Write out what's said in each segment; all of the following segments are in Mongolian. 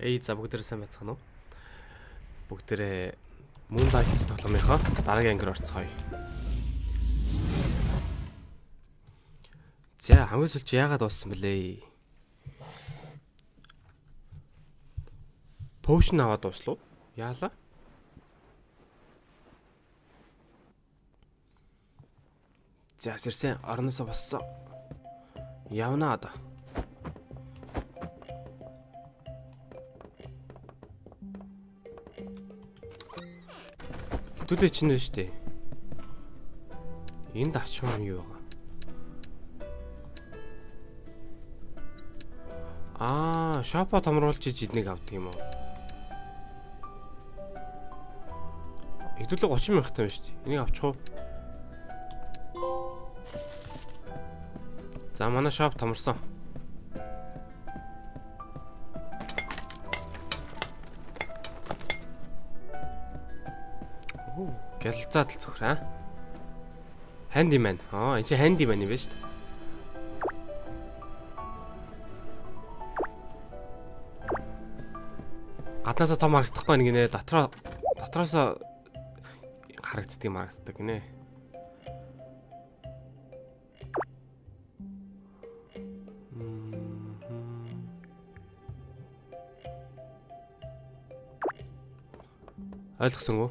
Окей, за бүгдээрээ сайн байцгаана уу? Бүгдээрээ Moonlight тоглоомынхоо дараагийн ангир орцгоё. За хамгийн сүүлд яагаад дууссан бэлээ? Potion аваад дууслуу. Яалаа? За сэрсэн орноосоо боссон. Явнаа одоо. Хэдүүлээ чинь вэ штэ. Энд авчих юм юу байгаа? Шопо томруулж эднийг авдаг юм уу? Хэдүүлээ 30 мянган штэ. Энийг авчих уу? За манай шоп томорсон. Гэлцаад л зөвхөр аа. Handyman. Энэ чи handyman юм байна шүү дээ. Гаднаасаа том харагдахгүй нэг нэ дотроос харагддаг юм харагддаг гинэ. Ойлгосон уу?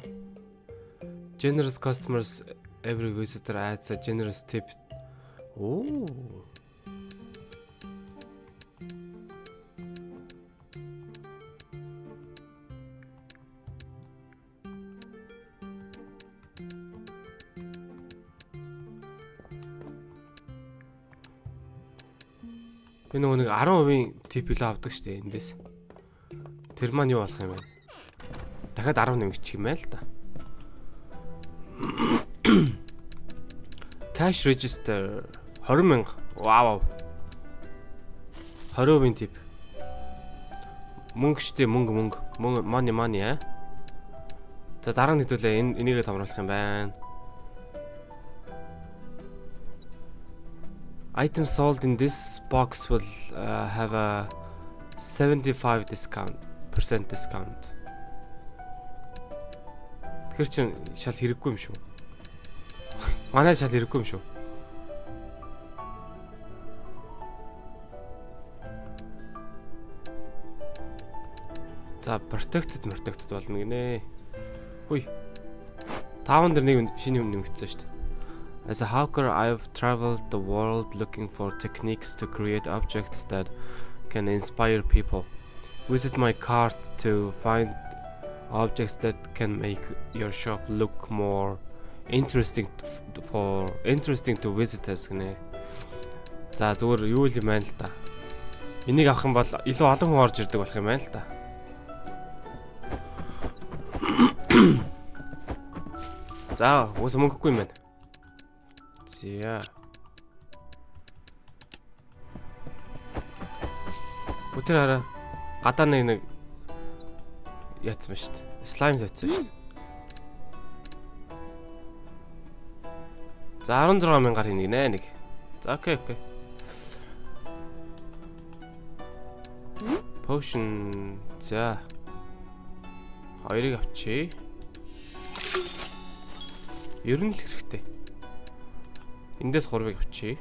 Generous customers, every visitor adds a generous tip. Оо. Би нөгөө нэг 10% tip л авдаг штэ эндээс. Тэр маань юу болох юм бэ? Дахиад 10 нэмэгдчих юм байл та. Cash register 20,000. Вау. 20% tip. Мөнгө штэ мөнгө money аа. За дараа нь хэдүүлээ энийг томруулах юм байна. Items sold in this box will have a 75% discount. Тэр чин шал хэрэггүй юм шүү. Манай шал хэрэггүй юм шүү. За protected болно гинэ. Хүй. 5 дээр нэг шинэ юм нэмэгдсэн шүү дээ. As a hacker, I've traveled the world looking for techniques to create objects that can inspire people. Visit my cart to find objects that can make your shop look more interesting to visitors гэнэ. За зүгээр юу юм байна л да. Энийг авах юм бол илүү олон хүн орж ирдэг болох юм байна л да. За уус мөнгөгүй юм байна. За. Өтөр хараа гадаа нэг яатсан ба шүү дээ. Slime зоцсон шүү дээ. За 16,000-аар хийнэ нэ нэг. За окей. Potion. За. Хоёрыг авчи. Ер нь л хэрэгтэй. Эндээс 3-ыг авчи.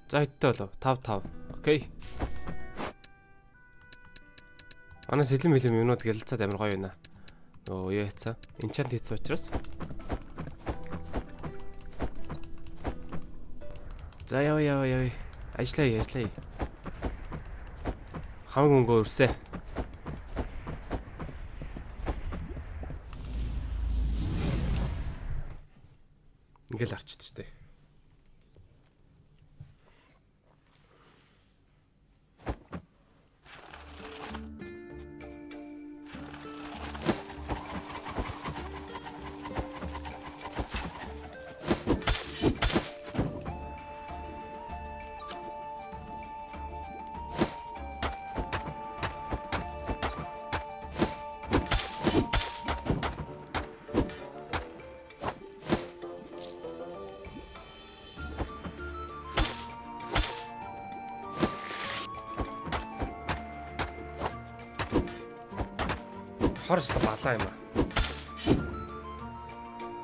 За хэдтэй болов? 5. Окей. Манай сэлэм юмнууд гялцаад амар гоё байна. Оо яацсан. Enchant хийсэн учраас. За яа. Ажлаа. Хамаг мөнгө өрсөө. Ингээл арчиж штэ. хор өстө балаа юм аа.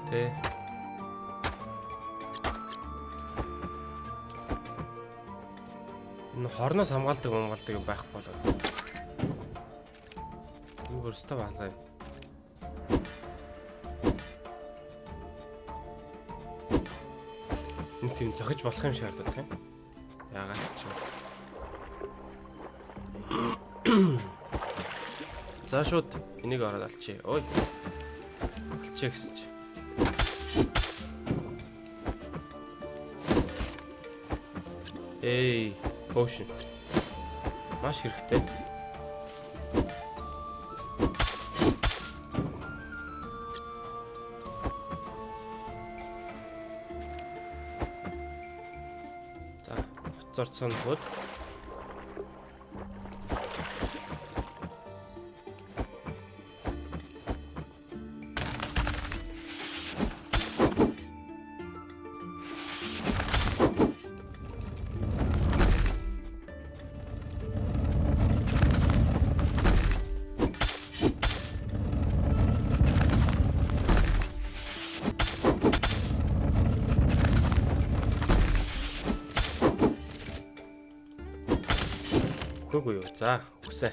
Тэ. Энэ хорноос хамгаалдаг байх болоо. Энэ өстө балаа юм. Нэг тийм зохиж болох юм шиг харагдах юм. Яагаад ч юм. За шууд энийг ороод алчи. Ой. Алчи гэсэн чи. Эй, potion. Маш хэрэгтэй. За, хоцорцсон хүүд. Үгүй юу. За, үсэ.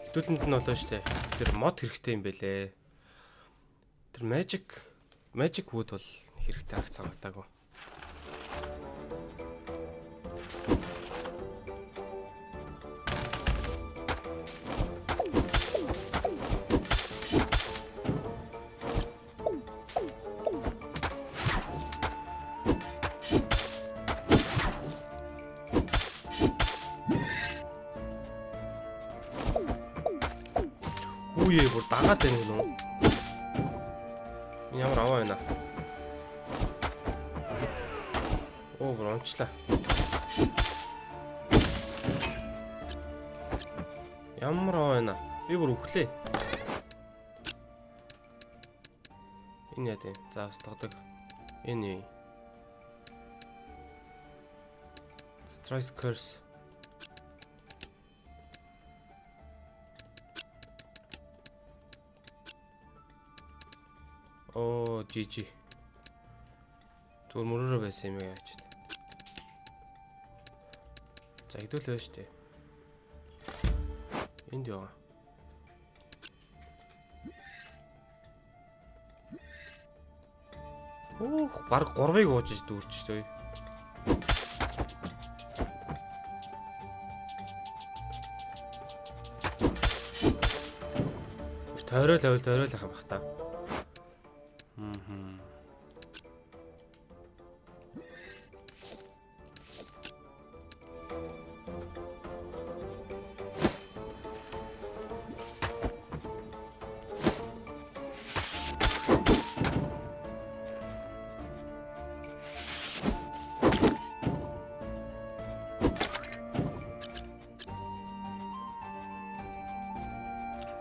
Хэдүүлэнд нь болоо штэ. Тэр мод хэрэгтэй юм бэлээ. Тэр magic wood бол хэрэгтэй арга санагдаагүй. Үе бүр дагаад байна гэнэ үү? Ямар аваа байна. Оо бүр онцлаа. Ямар аваа байна. Би бүр өглөө. Энэ яа дээ. За устгадаг. Энэ юу? Strike curse. Оо, GG. Түр мөрөөрөө байсан юм яач. За хэдүүлээ шүү дээ. Энд яа. Оо, баг 3-ыг уужиж дүүрчтэй. Тойрол ах юм бах та.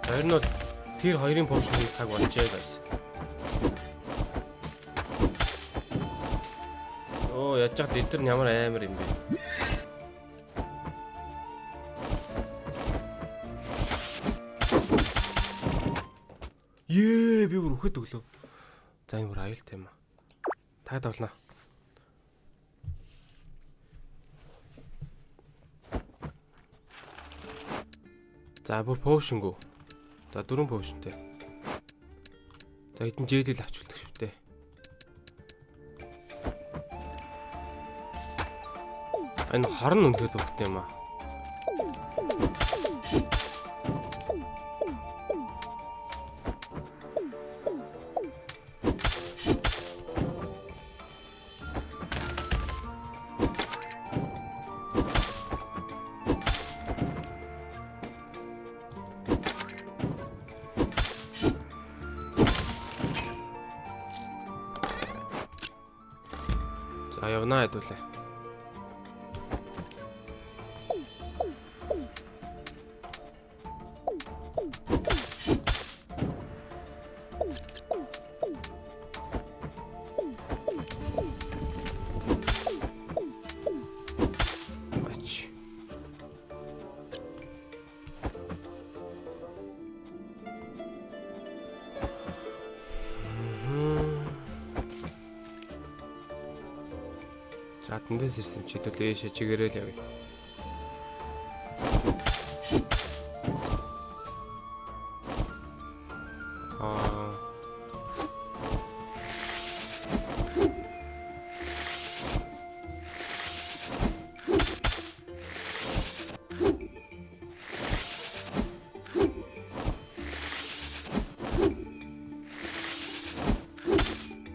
Тэр нь бол тэр хоёрын поушны цаг болжээ guys. Оо яаж ч эдгээр нь ямар амар юм бэ? Ее би бүр үхэд өглөө. За энэ бүр аюултай юм аа. Таад болно. За бүр potion гоо. За 4 potionтэй. За хэдэн жээлэл авчулдаг шүү дээ. Энэ хорн үнэхээр өгдөг юм аа. За явнаа хэдүүлээ. За тэндээс ирсэн чи хэдүүлээ чигээрээ л явъя.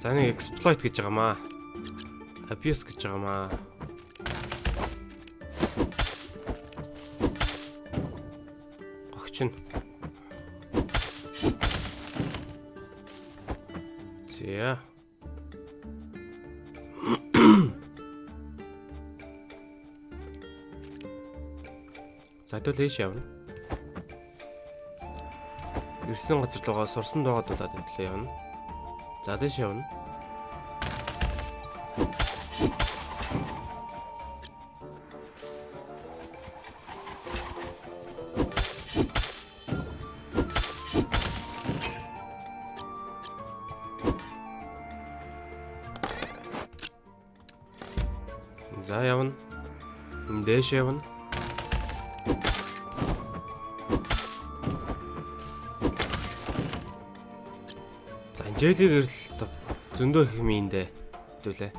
За нэг exploit гэж байгаамаа. Abuse гэж байгаамаа. Гогч нь. Зя. За төлөөш явна. Ирсэн газар руугаа сурсан дуугаад удаад төлөө явна. За дэш явна. За явна. Дэш явна. За анжелиг ирэл зөндөө их юм ин дээ. Хэдүүлээ.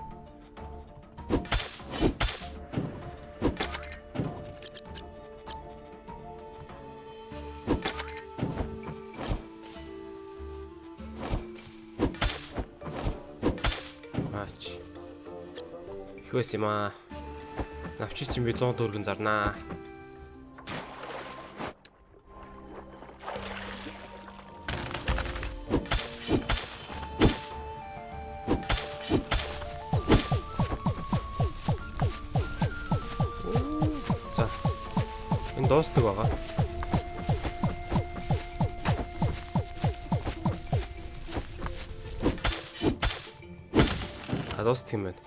Аач. Хөөс юм аа. Навчи чинь би 100 төгрөгөн зарнаа. За. Энэ дуустдаг байгаа. Дуустдаг юм байна.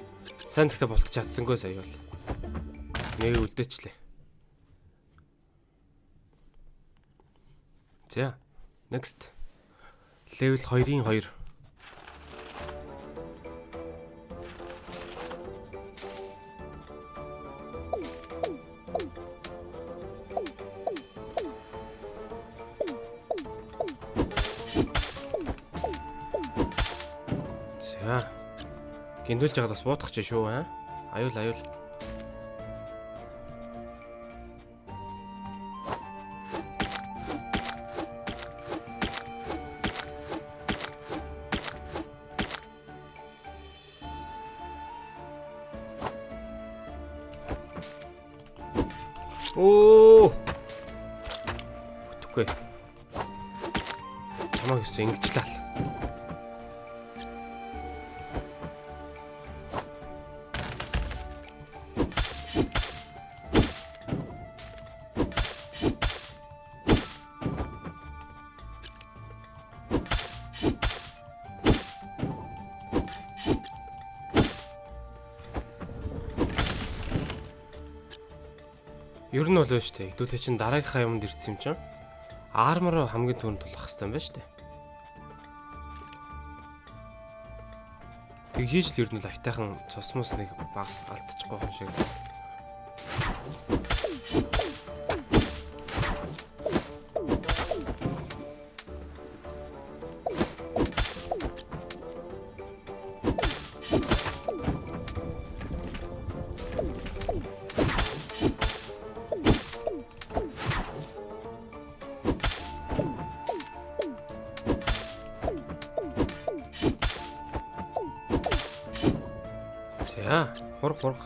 Сайн тэгтээ босгож чадсангүй сая бол. Нэг үлдээчлээ. За, next. Level 2-ын 2. За. Гиндүүлж байгаад бас буудах ч шүү, аа. Аюул. Оо. Үгүй. Чамаа гэсэн ингэчлээ. Ер нь бол шүү дээ. Хэдүүлээ чинь дараагийнхаа юмд ирсэн юм чинь. Армор хамгийн түрүүнд тулах хэрэгтэй юм байна шүү дээ. Тэгжээж л ер нь л айтайхан цусмус нэг багс алдчихгүй юм шиг. За, хург.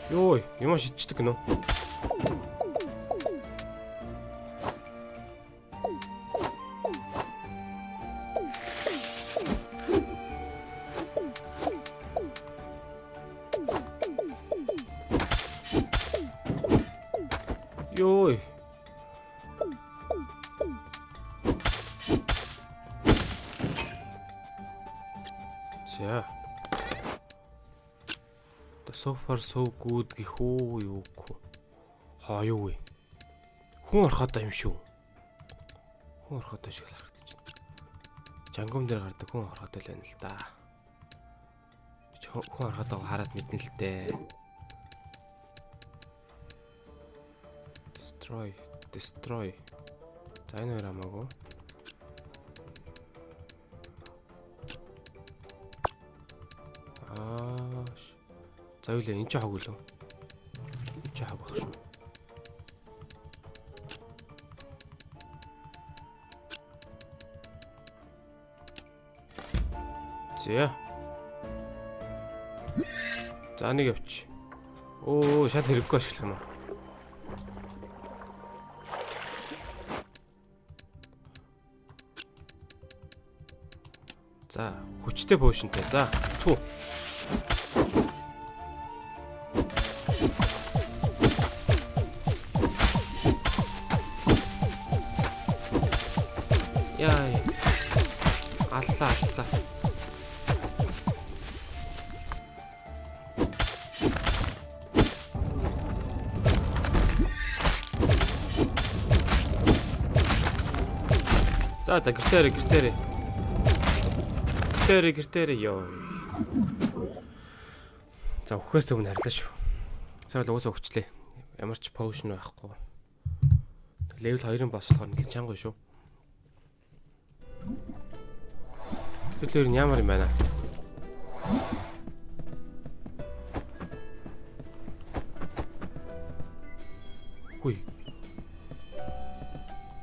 Йой, юм шидчихдэг гинөө. Йой. За. So far so good гэх үү юу гэх үү. Хоо юу вэ? Хүн орхоод юм шүү. Хүн орхоод шиг л харагдаж байна. Жангом дээр гардаг хүн орхоод л байна л да. Хүн орхоод байгаа хараад мэднэ л дээ. Destroy. За энэ хоёр хамаагүй. За юу лээ энэ ч хаг үлээ. Энэ ч хаг баг шүү. За нэг явчих. Шал хэрэггүй ашиглах юм аа. За хүчтэй поушнтэй. За түү. Яа. Аллаа. За гэртээрээ ёо. За өхөөс өмнө харьлаа шүү. Цаавал уусаа өгчлээ. Ямар ч potion байхгүй. Level 2-ын босс болохоор нэлээд чанга шүү. Төлөөр нь ямар юм байна? Хүй.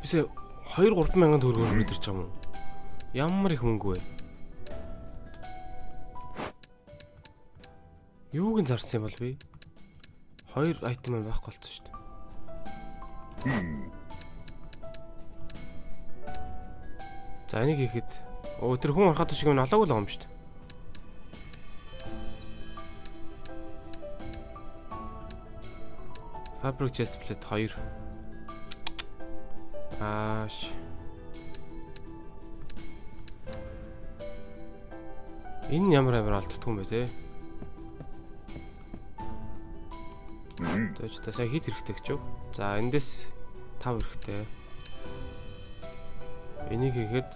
Бисээ 2-3 мянган төгрөгөөр өдөрч байгаа юм уу? Ямар их мөнгө вэ? Юуг нь зарсан юм бол би? 2 айтем байхгүй болчихсон шүү дээ. За энийг хийхэд тэр хүн ороход шиг нь олоогүй л байгаа юм шүү дээ. Fabric chest plate 2. Энэ ямар алддгүй юм бэ те? Тэгэж та сая хит хэрэгтэй гэж юу? За эндээс 5 хэрэгтэй. Энийг хийхэд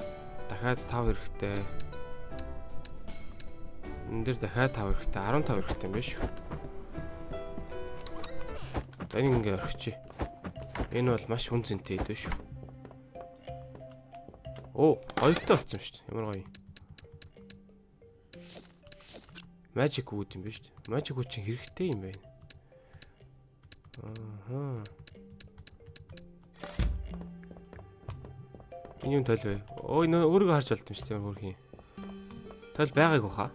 дахиад 5 хэрэгтэй. Энд дээр дахиад 5 хэрэгтэй. 15 хэрэгтэй юм байна шүү. За энийг ингээ орхичих. Энэ бол маш хүн зэнтэй идэв шүү. Хоёртой болсон шүү дээ. Ямар гоё. Magic wood юм байна шүү дээ. Magic wood чинь хэрэгтэй юм байна. Энэ юм тойл бай. Энэ өөрийгөө харж болд юм шүү дээ. Хөрхийн. Тойл байгаагүй хаа.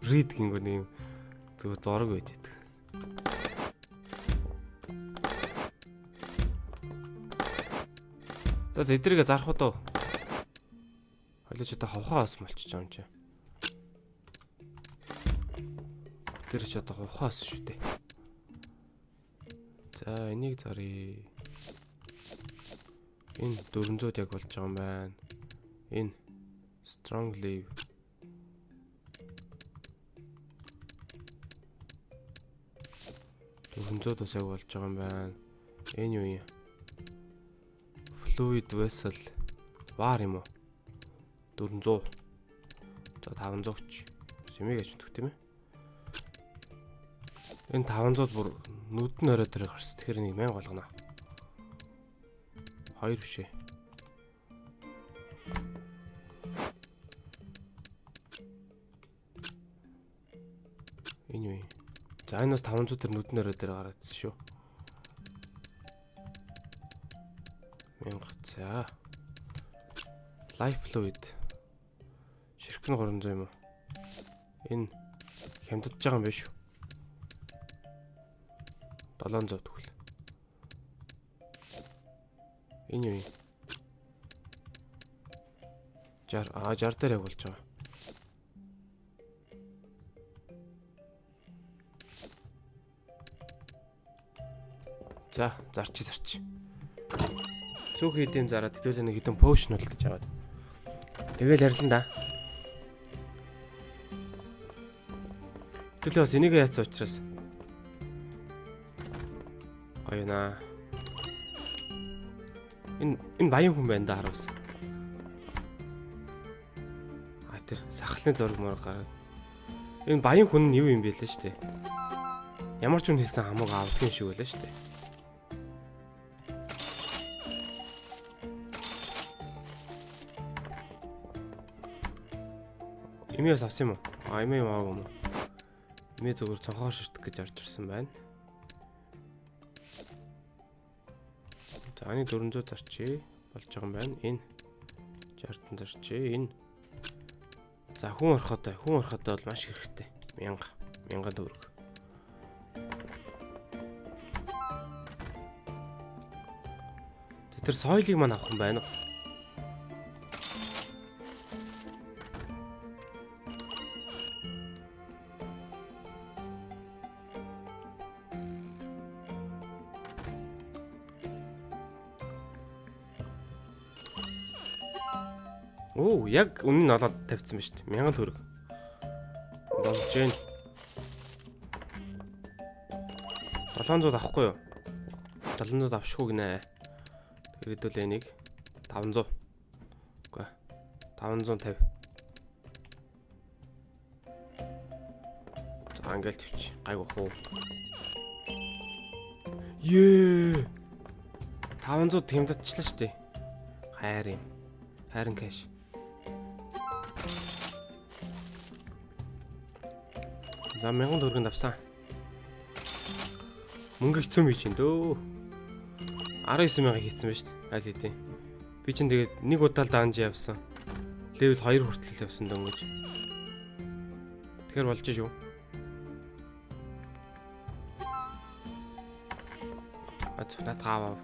Read гингөө нэг юм зөв зураг байж байдаг. За эдрийг зарах уу дөө. Хойлооч одоо хавхаа ос болчих юм чи. Тэр ч одоо хавхаа ос шүү дээ. За энийг заръя. Энэ 400 яг болж байгаа юм байна. Энэ strong leaf. Хөнзөөд бас яг болж байгаа юм байна. Энэ юу юм? Fluid vessel вар юм уу? 400. За 500 ч. Сэмэг гэж өгдөг тийм ээ. Энэ 500 бүр нүдэн орой дээр гарс. Тэгэхээр нэг 1000 болгоно. 2 биш ээ. Энэ юу юм? За энэ бас 500 төр нүдэн орой дээр гараадсэн шүү. 1000. За. Life fluid. Ширхэг нь 300 юм уу? Энэ хямдж байгаа юм биш үү? 700 төгөл. Энэ юу юм? 60 дээр яг болж байгаа. За, зарч. Цөөхөн идэм зараад хэдүүлээ нэг хэдэн potion үлдэж аваад. Тэгэл харилан да. Хэдүүлээ бас энийг яатсан учраас Хоёнаа. Энэ баян хүн байна да харуус. А тэр сахалны зураг мөр гараад. Энэ баян хүн нь юу юм бэ лээ штэ. Ямар ч хүн хэлсэн хамаагүй авах юм шиг байлаа штэ. Имээс авсан юм уу? А имээ аваагүй юм уу? Имээ зүгээр цонхоор ширтэх гэж орж ирсэн байна. За аны 400 зарчээ болж байгаа юм байна. Энэ 60 зарчээ энэ. За хүн орохотой бол маш хэрэгтэй. 1000 төгрөг. Тэр соёлыг маань авах юм байна уу? Оо, яг үнэн нь олоод тавьсан ба шүү дээ. 1000 төгрөг. Болж гэн. 700 авахгүй юу? 700 авшгүй гинэ. Тэгрэдүүлээ энийг 500. Үгүй. 550. За ингээл тавьчих. Гайг бах уу. Ее. 500 тэмдэтчлээ шүү дээ. Хайрын кэш. За 1000 төгрөг авсан. Мөнгө хэцүү юм чинь дөө. 19000 хийсэн ба шүү дээ. Аль хэдийн. Би чинь тэгээд нэг удаа л данж явсан. Левел 2 хүртэл явсан дөнгөж. Тэгэхээр болж шүү. Ацнаа тааваа.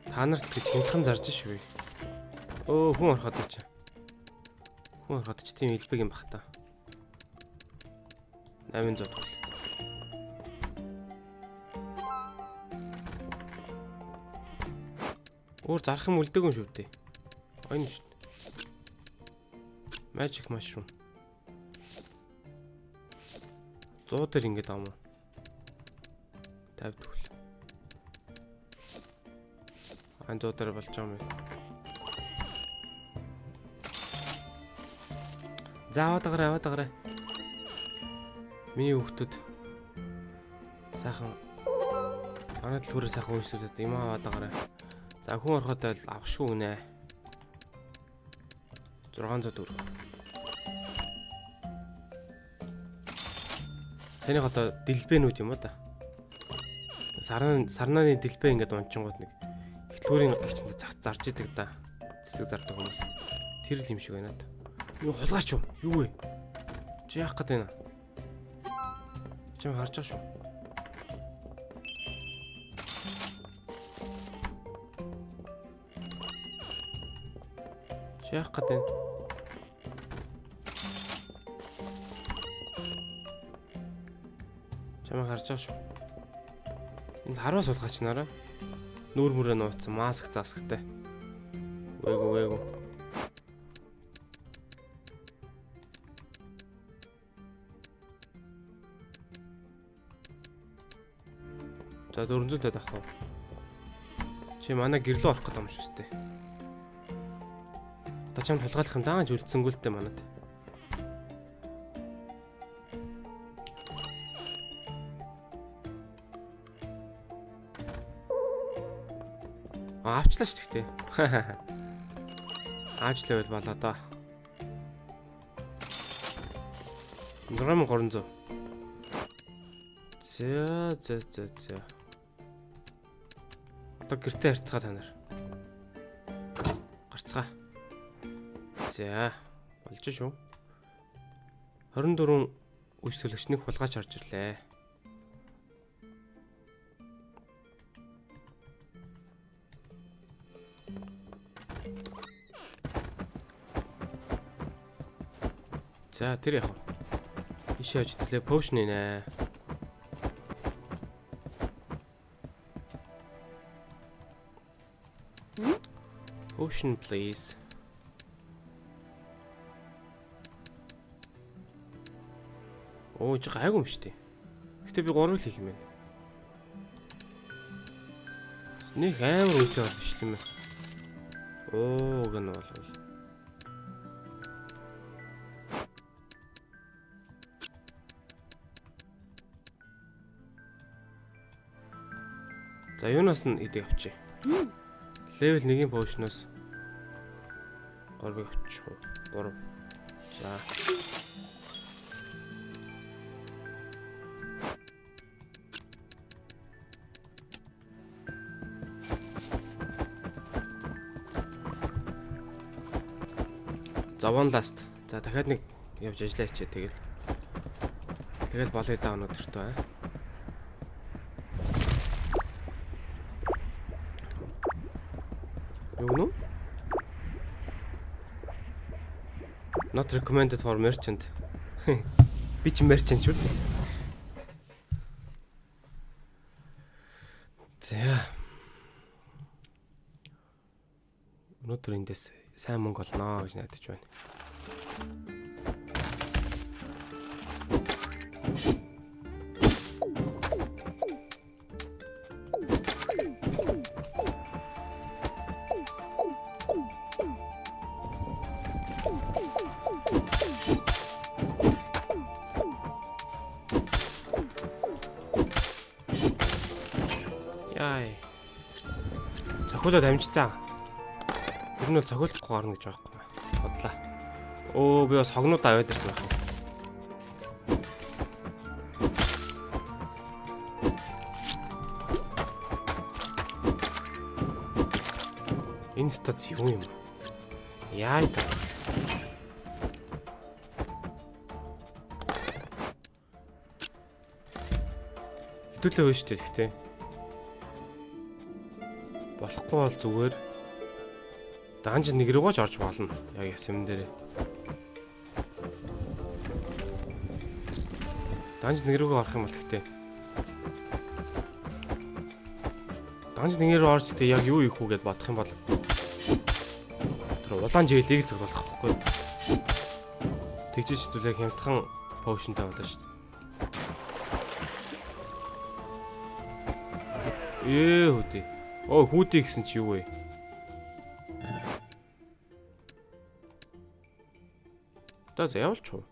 Та нарт гэж хинхэн зарж шүү. Өө хүн ороход ч. Хүн ороход ч тийм илбэг юм бах та. 800 төгрөг. Өөр зарах юм үлдээгүй шүү дээ. Ойн шүү. Magic mushroom. 100 дээр ингэж ам уу? 50 төгрөг. 100 дээр болж байгаа юм. За аваад. Миний хүүхдүүд сайхан манай төлхөөр сайхан үйлчлүүлээд юм аваад байгаарай. За хүн ороход бол авахгүй гинэ. 600 төгрөг. Саний одоо дэлбэнүүд юм да. Сарнааны дэлбэ ингээд унчингууд нэг ихтлүүрийн гिचэнд зарж идэг да. Цэцэг зардаг хүмүүс. Тэр л юм шиг байна да. Юу хулгаач юу вэ? Чи яах гээд байна? Чи харж байгаа шүү. Чи яах гээд байна? Чамайг харж байгаа шүү. Энэ хараас суулгаач нараа. Нүүр мөрөө нууцсан маск заасгтай. Вээгүү. За 400 таад авах уу? Чи манай гэрлөө орох гэдэг юм шүү дээ. Одоо чамд хулгайлах юм дааж үлдсэнгүү л дээ манад. Авчлаа шүү дээ. Авчлаа бол болоо доо. 6300. За. Одоо гэртээ харцгаа та нар. Гарцгаа. За, болж шүү. 24 үйлчлүүлэгч нэг хулгайч орж ирлээ. За, тэр яах вэ? Ишээ явж итлээ potion нэ. Potion please. Оо чи гайгүй юм шүү дээ. Гэтэ би 3 л хийх юм байна. Нэг амар үнэтэй бол биш тийм ээ. Оо гэнэ бол. За юунаас нь идэх авчи. Level 1-ийн potion-оос 3-ыг авчих уу? 3. За. За one last. За дахиад нэг явж ажиллаа хичээ тэгэл болоо даа өнөөдөртөө аа. Юу? Not recommended for merchant. Би ч merchant шүү. За. Өнөөдөр эндээс сайн мөнгө олноо гэж найдаж байна. Яй. Цохиулаад амжтаа. Тэр нь бол цохиулахгүй гарна гэж байхгүй. Бодлаа. Оо би бас хогнууд аваад ирсэн байна. Энэ стац юу юм? Яа. Хэдүүлээ байна шүү дээ гэхдээ. Болохгүй бол зүгээр данж нэг рүүгээ ч орж болно. Яг ясэм дээрээ. Данж нэг рүүгээ орох юм бол гэхдээ. Данж нэг рүү орж тэ яг юу ийх үү гэд бодох юм бол тэр улаан жиглийг зөвлөх байхгүй. Тэгж шийдвэл яг хямдхан поушнтай болно шүү дээ. Хүүдээ. Оо хүүдээ гэсэн чи юу вэ? За явуулч уу.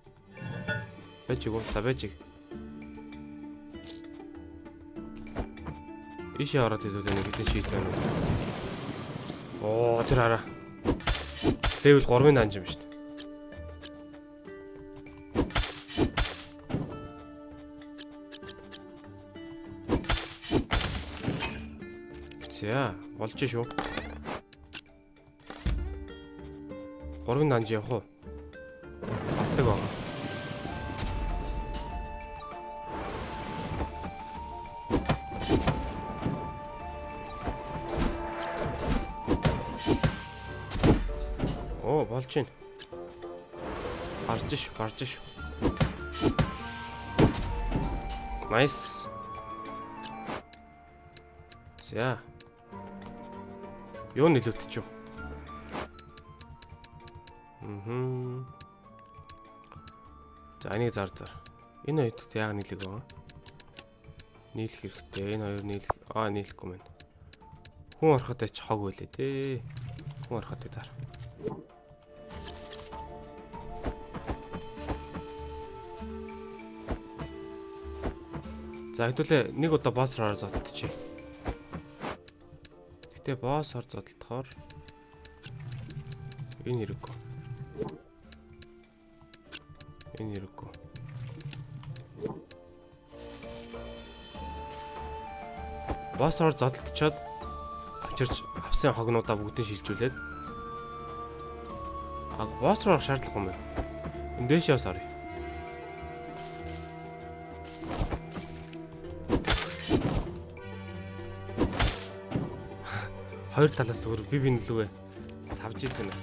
Бэж юу? За бэж. Ишээ ороод идвэл нэг хэдэн шийдэл байна. Оо тэр хараа. Level 3-ын данж юм шүү дээ. За болж шүү. 3-ын данж явах уу? Батдаг байгаа. Оо болж байна. Гарч шүү. Nice. За. Юу нэлээдчих. За энийг зар. Энэ хоёрт яг нийлэг байгаа. Нийлэх хэрэгтэй. Энэ хоёр нийлэхгүй мэн. Хүн ороход ч хог байлээ те. Хүн ороход зар. За хэдүүлээ нэг удаа босс ороод зодтолчих. Гэтэ босс ор зодтолтохоор энэ хэрэггүй. Босс ор зодтолтчоод авчирч авсан хогнуудаа бүгдийг шилжүүлээд босс руу орох шаардлагагүй юм байна. Эндээшээ бас орё. Хоёр талаас зүгээр би нөлөөгөө савж идэг нас.